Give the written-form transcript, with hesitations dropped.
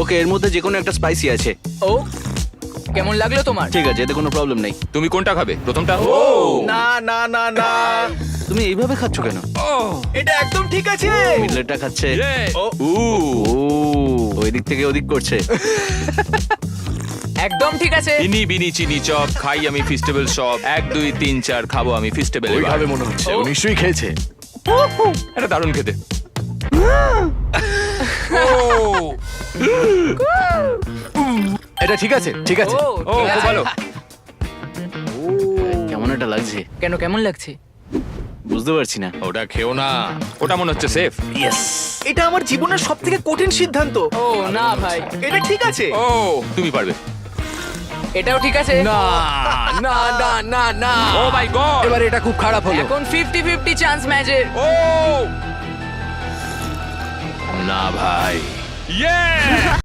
ওকে, এর মধ্যে যে কোনো একটা স্পাইসি আছে। ও কেমন লাগলো তোমার? ঠিক আছে, এতে কোনো প্রবলেম নেই। তুমি কোনটা খাবে? প্রথমটা? ও না না না না, তুমি এইভাবে খাচ্ছ কেন? এটা একদম ঠিক আছে। মিডলেটটা খাচ্ছে। ও, ও, ওই দিক থেকে ওদিক করছে। একদম ঠিক আছে। ইনি বিনি চিনি চপ খাই আমি ফিস্টেবল সব 1 2 3 4 খাবো আমি ফিস্টেবল। ওইভাবে মনে হচ্ছে ও নিশ্চয়ই খেয়েছে। এটা দারুণ খেতে। এটা ঠিক আছে, ঠিক আছে। ও ও ঠিক খুব আছে। ভালো। কেমন একটা লাগছে, কেন কেমন লাগছে? বুঝতে পারছি না। ওটা খেও না। ওটা মনে হচ্ছে সেফ। এটা আমার জীবনের সবথেকে কঠিন সিদ্ধান্ত। ও না ভাই, এটা ঠিক আছে। ও তুমি পারবে। এটাও ঠিক আছে। না না না না না, ও মাই গড। এবার এটা খুব খারাপ হলো। এখন 50-50 চান্স ম্যাচের। ও না ভাই। ইয়ে